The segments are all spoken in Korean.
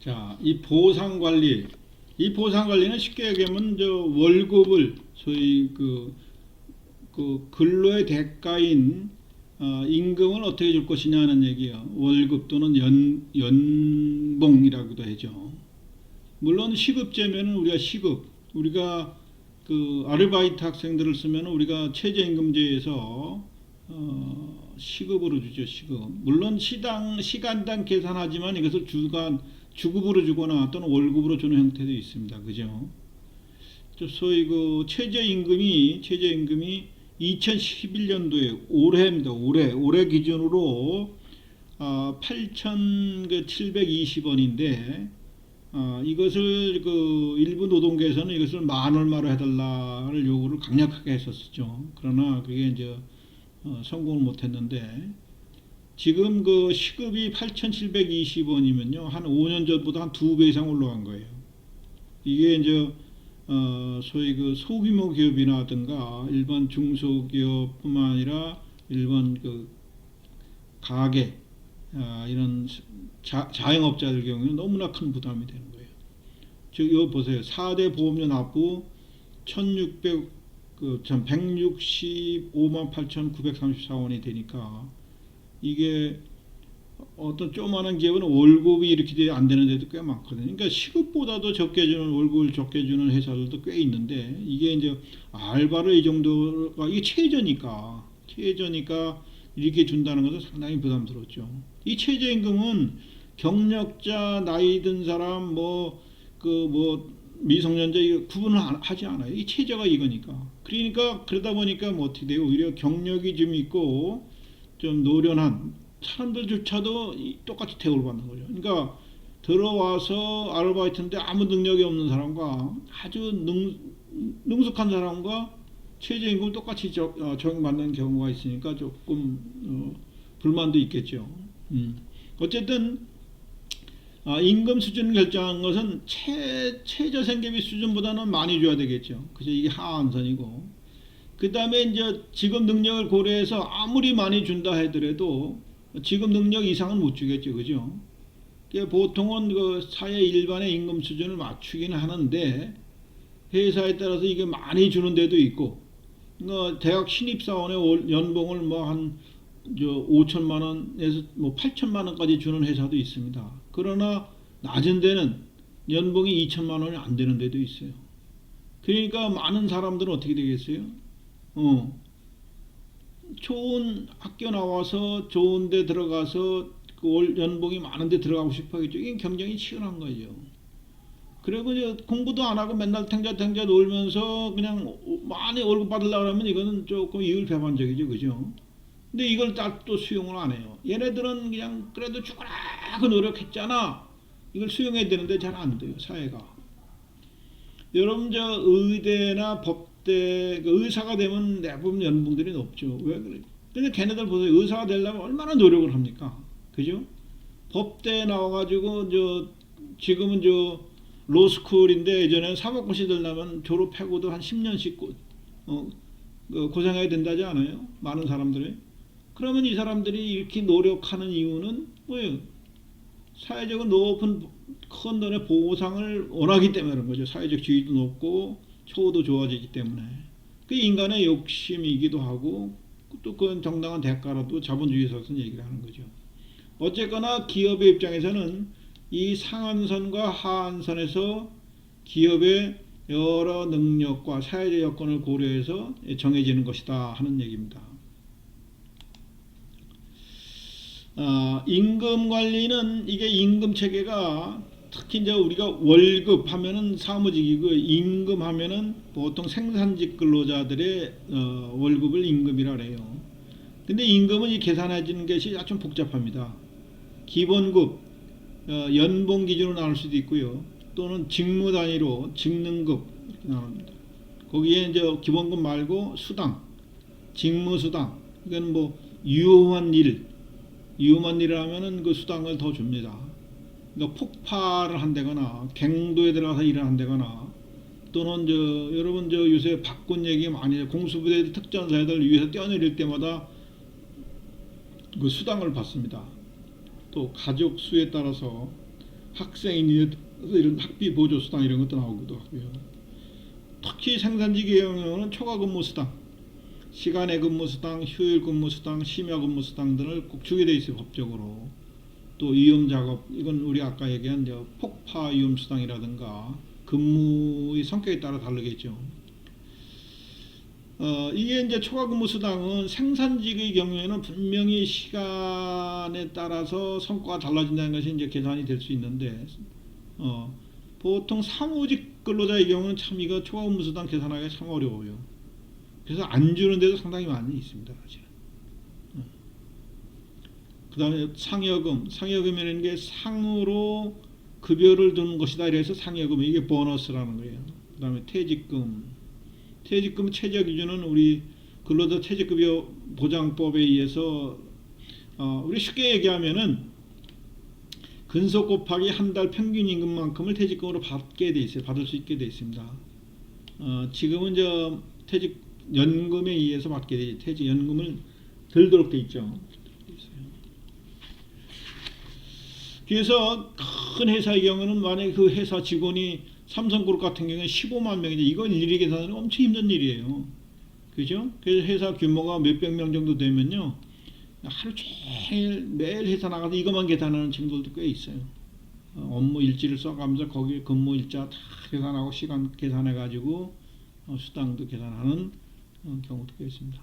자, 이 보상 관리는 쉽게 얘기하면 저 월급을 소위 그 근로의 대가인 임금을 어떻게 줄 것이냐 하는 얘기예요. 월급 또는 연봉이라고도 하죠. 물론 시급제면은 우리가 그 아르바이트 학생들을 쓰면 우리가 최저임금제에서 시급으로 주죠. 시급. 물론 시간당 계산하지만 이것을 주급으로 주거나 또는 월급으로 주는 형태도 있습니다. 그죠? 소위 그 최저임금이 2011년도에 올해입니다. 올해 기준으로 8,720원인데 이것을 그 일부 노동계에서는 이것을 만 얼마로 해달라는 요구를 강력하게 했었죠. 그러나 그게 이제 성공을 못했는데 지금 그 시급이 8,720원이면요 한 5년 전보다 한 2배 이상 올라간 거예요. 이게 이제 소위 그 소규모 기업이라든가 일반 중소기업뿐만 아니라 일반 그 가게 이런 자영업자들 경우에는 너무나 큰 부담이 되는 거예요. 즉 이거 보세요. 4대 보험료 납부 165만 8,934원이 되니까 이게 어떤 조그마한 기업은 월급이 이렇게 안 되는 데도 꽤 많거든요. 그러니까 시급보다도 적게 주는 월급을 적게 주는 회사들도 꽤 있는데 이게 이제 알바를 이 정도가 이게 최저니까 이렇게 준다는 것은 상당히 부담스럽죠. 이 최저임금은 경력자, 나이 든 사람, 미성년자 이거 구분을 하지 않아요. 이 최저가 이거니까. 그러다 보니까 뭐 어떻게 돼요? 오히려 경력이 좀 있고 좀 노련한 사람들조차도 똑같이 대우를 받는 거죠. 그러니까 들어와서 아르바이트인데 아무 능력이 없는 사람과 아주 능숙한 사람과 최저임금을 똑같이 적용받는 경우가 있으니까 조금 불만도 있겠죠. 어쨌든 임금 수준을 결정한 것은 최저 생계비 수준보다는 많이 줘야 되겠죠. 그죠? 이게 하한선이고. 그 다음에 이제 직업 능력을 고려해서 아무리 많이 준다 하더라도 직업 능력 이상은 못 주겠죠. 그죠? 보통은 그 사회 일반의 임금 수준을 맞추기는 하는데 회사에 따라서 이게 많이 주는 데도 있고 대학 신입사원의 연봉을 한 5천만 원에서 8천만 원까지 주는 회사도 있습니다. 그러나 낮은 데는 연봉이 2천만 원이 안 되는 데도 있어요. 그러니까 많은 사람들은 어떻게 되겠어요? 좋은 학교 나와서 좋은 데 들어가서 그 연봉이 많은 데 들어가고 싶어 하겠죠. 이게 경쟁이 치열한 거죠. 그리고 이제 공부도 안 하고 맨날 탱자 놀면서 그냥 많이 월급 받으려고 하면 이거는 조금 이율배반적이죠. 그죠? 근데 이걸 또 수용을 안 해요. 얘네들은 그냥 그래도 죽어라 노력했잖아. 이걸 수용해야 되는데 잘 안 돼요. 사회가. 여러분 저 의대나 법대 의사가 되면 대부분 연봉들이 높죠. 왜 그래? 근데 걔네들 보세요. 의사가 되려면 얼마나 노력을 합니까? 그죠? 법대 나와가지고 지금은 로스쿨인데 예전에는 사법고시 들려면 졸업하고도 한 10년씩 고생해야 된다지 않아요? 많은 사람들이. 그러면 이 사람들이 이렇게 노력하는 이유는 뭐예요? 사회적으로 높은 큰 돈의 보상을 원하기 때문에 그런 거죠. 사회적 지위도 높고 처우도 좋아지기 때문에. 그 인간의 욕심이기도 하고 또 그건 정당한 대가로도 자본주의에서는 얘기를 하는 거죠. 어쨌거나 기업의 입장에서는 이 상한선과 하한선에서 기업의 여러 능력과 사회적 여건을 고려해서 정해지는 것이다 하는 얘기입니다. 임금 관리는 이게 임금 체계가 특히 이제 우리가 월급 하면은 사무직이고 임금 하면은 보통 생산직 근로자들의 월급을 임금이라 그래요. 근데 임금은 이 계산해지는 것이 아주 복잡합니다. 기본급, 연봉 기준으로 나눌 수도 있고요. 또는 직무 단위로 직능급 이렇게 나눕니다. 거기에 이제 기본급 말고 수당, 직무수당, 이건 위험한 일을 하면은 그 수당을 더 줍니다. 그러니까 폭발을 한다거나 갱도에 들어가서 일을 한다거나 또는 여러분 요새 바꾼 얘기 많이 해요. 공수부대들 특전사들 위에서 뛰어내릴 때마다 그 수당을 받습니다. 또 가족 수에 따라서 학생이 이런 학비 보조 수당 이런 것도 나오기도 하고요. 특히 생산직 경우는 초과 근무 수당, 시간의 근무 수당, 휴일 근무 수당, 심야 근무 수당 등을 꼭 주게 돼 있어요, 법적으로. 또 위험 작업, 이건 우리 아까 얘기한 폭파 위험 수당이라든가 근무의 성격에 따라 다르겠죠. 이게 이제 초과 근무 수당은 생산직의 경우에는 분명히 시간에 따라서 성과가 달라진다는 것이 이제 계산이 될 수 있는데, 보통 사무직 근로자의 경우는 참 이거 초과 근무 수당 계산하기가 참 어려워요. 그래서 안 주는 데도 상당히 많이 있습니다, 사실은. 그 다음에 상여금이라는 게 상으로 급여를 두는 것이다. 이래서 상여금, 이게 보너스라는 거예요. 그 다음에 퇴직금 최저 기준은 우리 근로자 퇴직급여 보장법에 의해서 우리 쉽게 얘기하면은 근속 곱하기 한 달 평균 임금만큼을 퇴직금으로 받게 돼 있어요. 받을 수 있게 돼 있습니다. 지금은 퇴직 연금에 의해서 받게 되죠. 퇴직 연금은 들도록 돼 있죠. 그래서 큰 회사의 경우는 만약에 그 회사 직원이 삼성그룹 같은 경우는 15만 명이죠. 이건 일일이 계산하는 엄청 힘든 일이에요. 그죠? 그래서 회사 규모가 몇백 명 정도 되면요, 하루 종일 매일 회사 나가서 이것만 계산하는 친구들도 꽤 있어요. 업무 일지를 써가면서 거기 근무 일자 다 계산하고 시간 계산해가지고 수당도 계산하는 경우도 꽤 있습니다.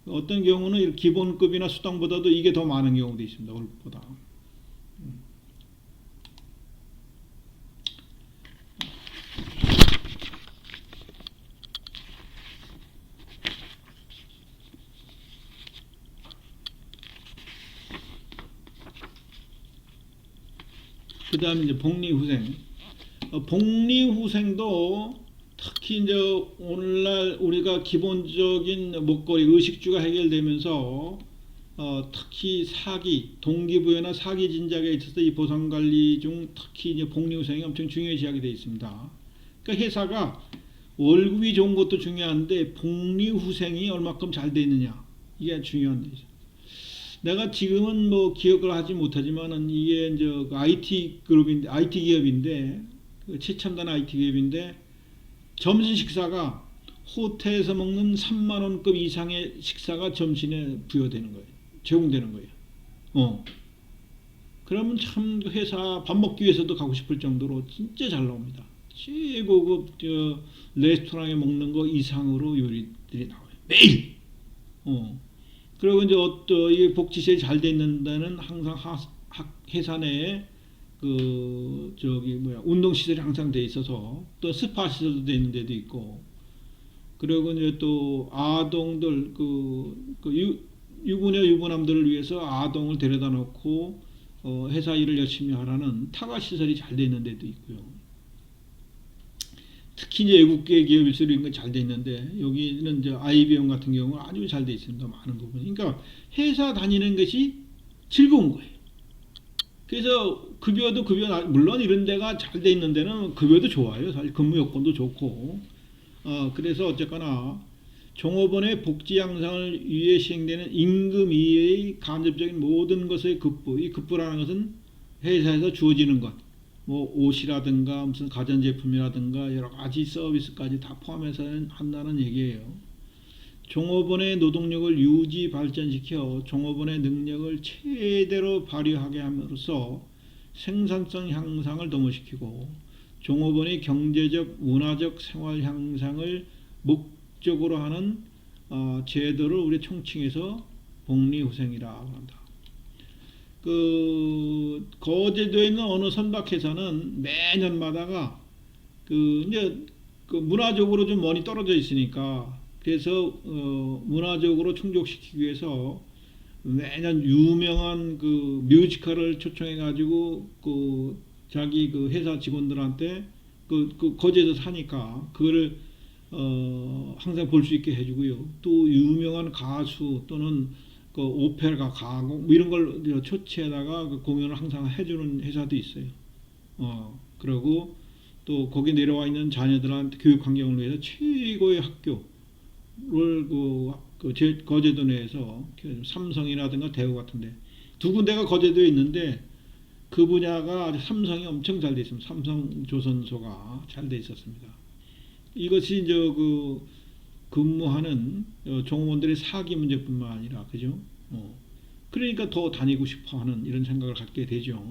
어떤 경우는 기본급이나 수당보다도 이게 더 많은 경우도 있습니다. 월급보다. 그 다음에 이제 복리후생. 복리후생도 특히 이제 오늘날 우리가 기본적인 먹거리, 의식주가 해결되면서 특히 사기, 동기부여나 사기 진작에 있어서 이 보상관리 중 특히 이제 복리후생이 엄청 중요시하게 되어 있습니다. 그러니까 회사가 월급이 좋은 것도 중요한데 복리후생이 얼마큼 잘 돼 있느냐, 이게 중요한 거죠. 내가 지금은 뭐 기억을 하지 못하지만은 이게 이제 IT 그룹인데, IT 기업인데, 최첨단 IT 기업인데, 점심 식사가 호텔에서 먹는 3만 원급 이상의 식사가 점심에 부여되는 거예요. 제공되는 거예요. 그러면 참 회사 밥 먹기 위해서도 가고 싶을 정도로 진짜 잘 나옵니다. 최고급 레스토랑에 먹는 거 이상으로 요리들이 나와요. 매일. 그리고 이제 이 복지시설이 잘 돼 있는 데는 항상 회사 내에 운동 시설이 항상 돼 있어서, 또 스파 시설도 돼 있는 데도 있고, 그리고 이제 또 아동들 유부녀 유부남들을 위해서 아동을 데려다 놓고 회사 일을 열심히 하라는 타가 시설이 잘 돼 있는 데도 있고요. 특히 이제 외국계 기업일수록 이런 건 잘 돼 있는데, 여기는 이제 IBM 같은 경우는 아주 잘 돼 있습니다. 많은 부분이. 그러니까 회사 다니는 것이 즐거운 거예요. 그래서 급여도 물론 이런 데가 잘 돼 있는 데는 급여도 좋아요. 사실 근무 여건도 좋고. 그래서 어쨌거나 종업원의 복지 향상을 위해 시행되는 임금 이외의 간접적인 모든 것의 급부, 이 급부라는 것은 회사에서 주어지는 것, 뭐 옷이라든가 무슨 가전제품이라든가 여러 가지 서비스까지 다 포함해서 한다는 얘기예요. 종업원의 노동력을 유지 발전시켜 종업원의 능력을 최대로 발휘하게 함으로써 생산성 향상을 도모시키고 종업원의 경제적, 문화적 생활 향상을 목적으로 하는 제도를 우리 총칭해서 복리후생이라고 한다. 거제도에 있는 어느 선박회사는 매년마다가 이제 문화적으로 좀 많이 떨어져 있으니까, 그래서 문화적으로 충족시키기 위해서 매년 유명한 뮤지컬을 초청해 가지고 자기 회사 직원들한테 거제도 사니까 그거를 항상 볼 수 있게 해주고요. 또 유명한 가수 또는 오페라 가곡 뭐 이런 걸 초치에다가 공연을 항상 해주는 회사도 있어요. 그리고 또 거기 내려와 있는 자녀들한테 교육 환경을 위해서 최고의 학교를 거제도 내에서 삼성이라든가 대우 같은데 두 군데가 거제도에 있는데, 그 분야가 아주 삼성이 엄청 잘 돼 있습니다. 삼성조선소가 잘 돼 있었습니다. 이것이 이제 그 근무하는 종업원들의 사기 문제뿐만 아니라 그죠? 그러니까 더 다니고 싶어하는 이런 생각을 갖게 되죠.